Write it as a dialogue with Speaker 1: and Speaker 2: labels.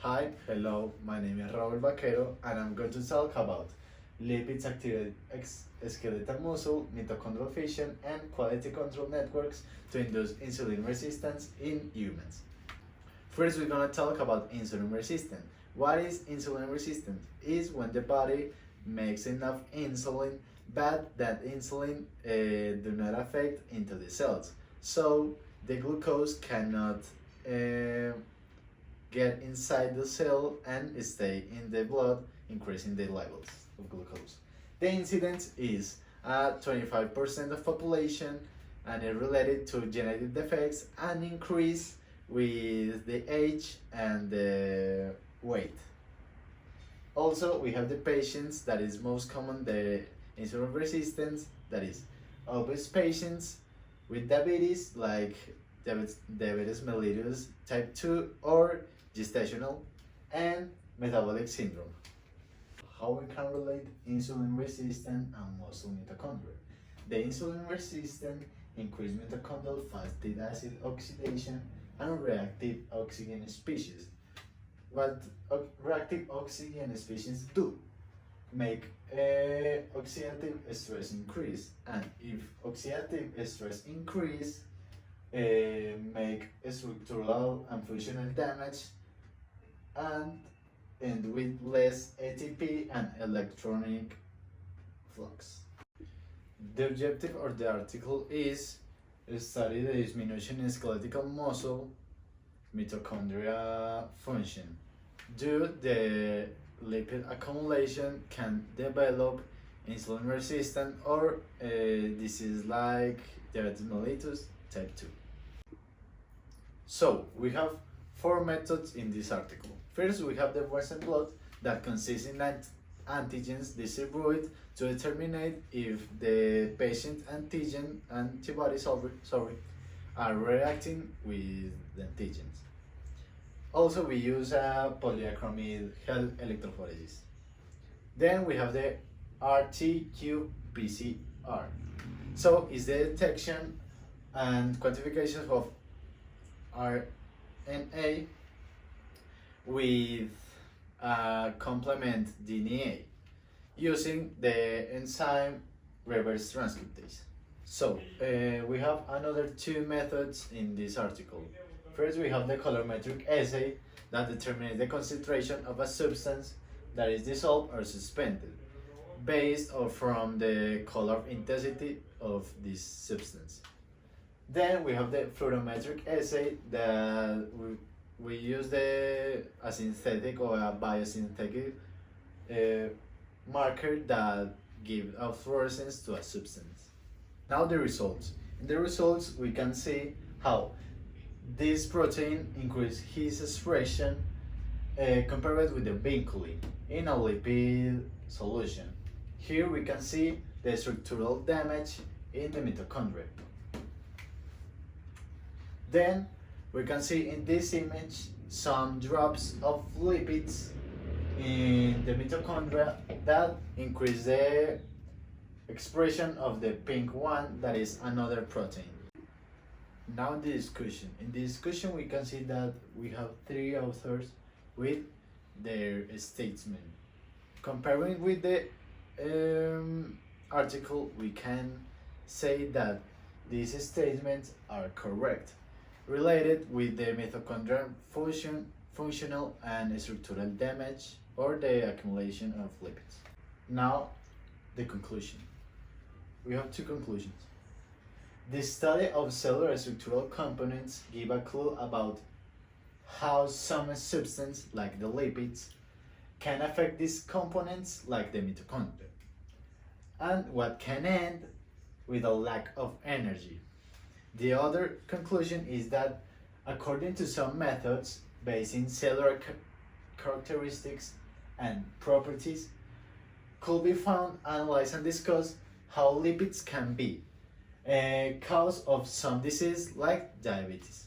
Speaker 1: Hi, hello, my name is Raúl Baquero and I'm going to talk about lipids activate skeletal muscle, mitochondrial fission, and quality control networks to induce insulin resistance in humans. First, we're going to talk about insulin resistance. What is insulin resistant? Is when the body makes enough insulin, but that insulin do not affect into the cells. So the glucose cannot get inside the cell and stay in the blood, increasing the levels of glucose. The incidence is 25% of population and is related to genetic defects and increase with the age and the weight. Also, we have the patients that is most common, the insulin resistance, that is obese patients with diabetes like diabetes mellitus type 2 or gestational, and metabolic syndrome. How we can relate insulin resistant and muscle mitochondria? The insulin resistant increase mitochondrial fatty acid oxidation and reactive oxygen species. What reactive oxygen species do? Make oxidative stress increase, and if oxidative stress increase, make structural and functional damage and end with less ATP and electronic flux. The objective of the article is study the diminution in skeletal muscle mitochondria function. Due the lipid accumulation can develop insulin resistant or disease like diabetes mellitus type 2. So we have four methods in this article. First, we have the Western blot that consists in antigens distributed to determine if the patient antigen antibodies are reacting with the antigens. Also, we use a polyacromide electrophoresis. Then we have the RT-qPCR. So it's the detection and quantification of RNA with complement DNA using the enzyme reverse transcriptase. So we have another two methods in this article. First, we have the colorimetric assay that determines the concentration of a substance that is dissolved or suspended based or from the color intensity of this substance. Then we have the fluorometric assay that we use a synthetic or a biosynthetic marker that gives a fluorescence to a substance. Now the results. In the results we can see how this protein increases its expression compared with the vinculin in a lipid solution. Here we can see the structural damage in the mitochondria. Then we can see in this image some drops of lipids in the mitochondria that increase the expression of the pink one, that is another protein. Now the discussion. In the discussion we can see that we have three authors with their statement. Comparing with the article, we can say that these statements are correct, related with the mitochondrial functional and structural damage or the accumulation of lipids. Now, the conclusion. We have two conclusions. The study of cellular structural components give a clue about how some substances, like the lipids, can affect these components, like the mitochondria, and what can end with a lack of energy. The other conclusion is that according to some methods based in cellular characteristics and properties, could be found, analyzed and discussed how lipids can be a cause of some disease like diabetes.